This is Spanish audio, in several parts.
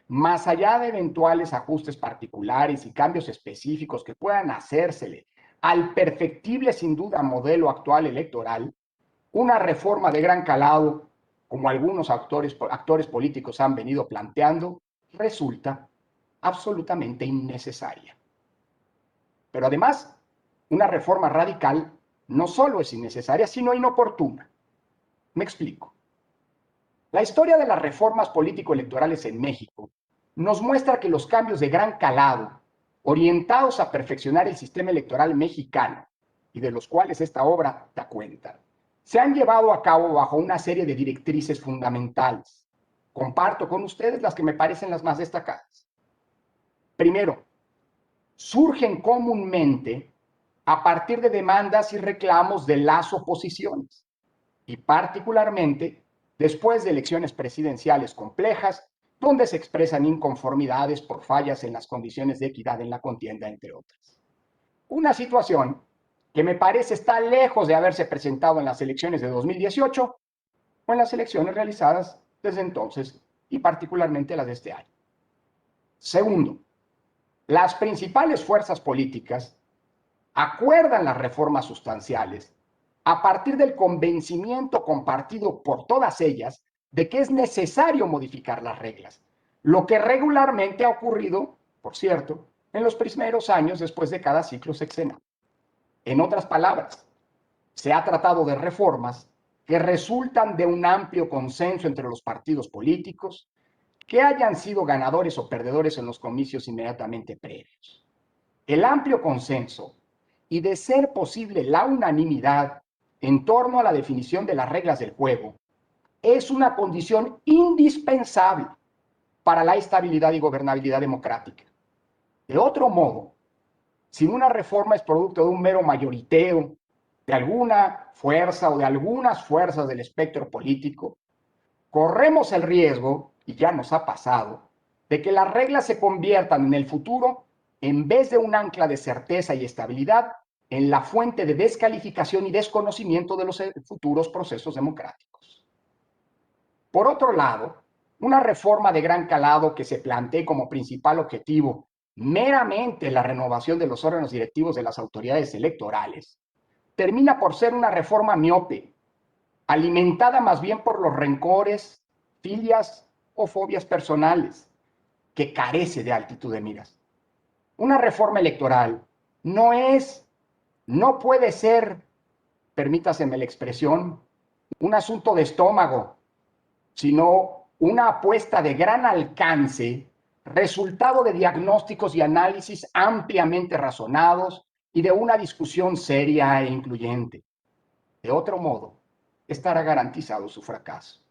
Más allá de eventuales ajustes particulares y cambios específicos que puedan hacérsele al perfectible, sin duda, modelo actual electoral, una reforma de gran calado, como algunos actores políticos han venido planteando, resulta absolutamente innecesaria. Pero además, una reforma radical no solo es innecesaria, sino inoportuna. Me explico. La historia de las reformas político-electorales en México nos muestra que los cambios de gran calado, orientados a perfeccionar el sistema electoral mexicano, y de los cuales esta obra da cuenta, se han llevado a cabo bajo una serie de directrices fundamentales. Comparto con ustedes las que me parecen las más destacadas. Primero, surgen comúnmente a partir de demandas y reclamos de las oposiciones, y particularmente después de elecciones presidenciales complejas, donde se expresan inconformidades por fallas en las condiciones de equidad en la contienda, entre otras. Una situación que me parece está lejos de haberse presentado en las elecciones de 2018 o en las elecciones realizadas desde entonces, y particularmente las de este año. Segundo, las principales fuerzas políticas acuerdan las reformas sustanciales a partir del convencimiento compartido por todas ellas de que es necesario modificar las reglas, lo que regularmente ha ocurrido, por cierto, en los primeros años después de cada ciclo sexenal. En otras palabras, se ha tratado de reformas que resultan de un amplio consenso entre los partidos políticos, que hayan sido ganadores o perdedores en los comicios inmediatamente previos. El amplio consenso y, de ser posible, la unanimidad en torno a la definición de las reglas del juego es una condición indispensable para la estabilidad y gobernabilidad democrática. De otro modo, si una reforma es producto de un mero mayoriteo de alguna fuerza o de algunas fuerzas del espectro político, corremos el riesgo, y ya nos ha pasado, de que las reglas se conviertan en el futuro, en vez de un ancla de certeza y estabilidad, en la fuente de descalificación y desconocimiento de los futuros procesos democráticos. Por otro lado, una reforma de gran calado que se plantee como principal objetivo meramente la renovación de los órganos directivos de las autoridades electorales, termina por ser una reforma miope, alimentada más bien por los rencores, filias o fobias personales, que carece de altitud de miras. Una reforma electoral no puede ser, permítaseme la expresión, un asunto de estómago, sino una apuesta de gran alcance, resultado de diagnósticos y análisis ampliamente razonados y de una discusión seria e incluyente. De otro modo, estará garantizado su fracaso.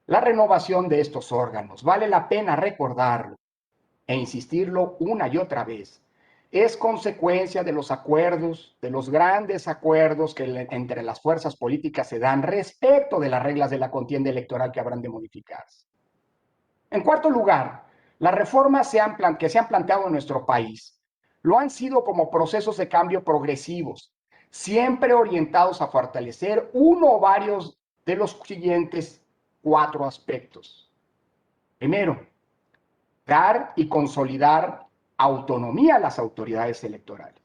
La renovación de estos órganos, vale la pena recordarlo e insistirlo una y otra vez, es consecuencia de los acuerdos, de los grandes acuerdos que entre las fuerzas políticas se dan respecto de las reglas de la contienda electoral que habrán de modificarse. En cuarto lugar, las reformas que se han planteado en nuestro país lo han sido como procesos de cambio progresivos, siempre orientados a fortalecer uno o varios de los siguientes cuatro aspectos. Primero, dar y consolidar autonomía a las autoridades electorales.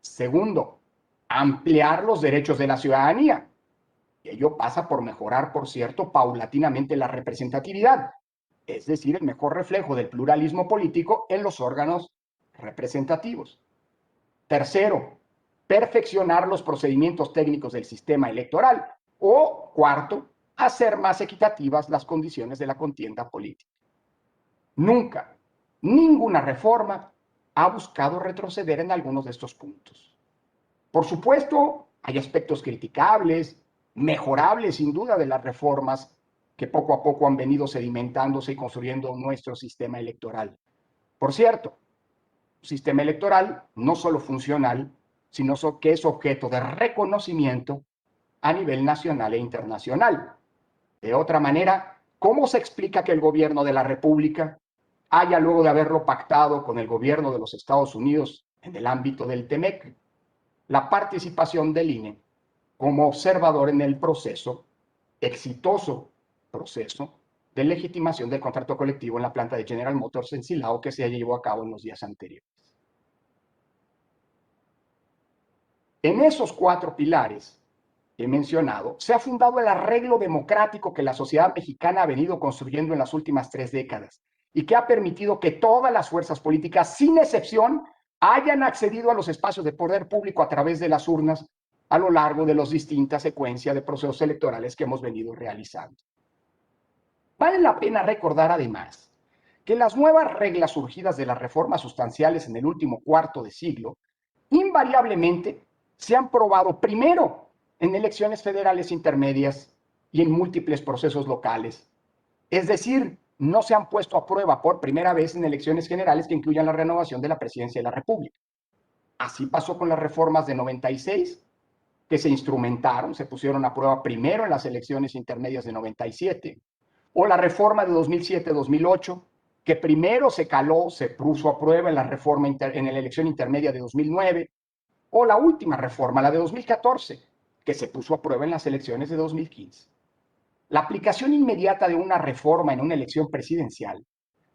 Segundo, ampliar los derechos de la ciudadanía. Y ello pasa por mejorar, por cierto, paulatinamente la representatividad, es decir, el mejor reflejo del pluralismo político en los órganos representativos. Tercero, perfeccionar los procedimientos técnicos del sistema electoral. O cuarto, hacer más equitativas las condiciones de la contienda política. Nunca, ninguna reforma ha buscado retroceder en algunos de estos puntos. Por supuesto, hay aspectos criticables, mejorables sin duda de las reformas que poco a poco han venido sedimentándose y construyendo nuestro sistema electoral. Por cierto, un sistema electoral no solo funcional, sino que es objeto de reconocimiento a nivel nacional e internacional. De otra manera, ¿cómo se explica que el gobierno de la República haya, luego de haberlo pactado con el gobierno de los Estados Unidos en el ámbito del TEMEC, la participación del INE como observador en el proceso, exitoso proceso, de legitimación del contrato colectivo en la planta de General Motors en Silao que se llevó a cabo en los días anteriores. En esos 4 pilares que he mencionado, se ha fundado el arreglo democrático que la sociedad mexicana ha venido construyendo en las últimas 3 décadas y que ha permitido que todas las fuerzas políticas, sin excepción, hayan accedido a los espacios de poder público a través de las urnas a lo largo de las distintas secuencias de procesos electorales que hemos venido realizando. Vale la pena recordar además que las nuevas reglas surgidas de las reformas sustanciales en el último cuarto de siglo invariablemente se han probado primero en elecciones federales intermedias y en múltiples procesos locales. Es decir, no se han puesto a prueba por primera vez en elecciones generales que incluyan la renovación de la presidencia de la República. Así pasó con las reformas de 96, que se instrumentaron, se pusieron a prueba primero en las elecciones intermedias de 97, o la reforma de 2007-2008, que primero se caló, se puso a prueba en la reforma en la elección intermedia de 2009, o la última reforma, la de 2014, que se puso a prueba en las elecciones de 2015. La aplicación inmediata de una reforma en una elección presidencial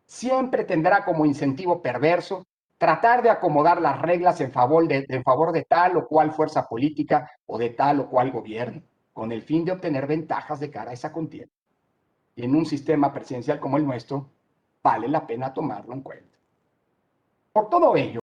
siempre tendrá como incentivo perverso tratar de acomodar las reglas en favor de tal o cual fuerza política o de tal o cual gobierno, con el fin de obtener ventajas de cara a esa contienda. Y en un sistema presidencial como el nuestro, vale la pena tomarlo en cuenta. Por todo ello,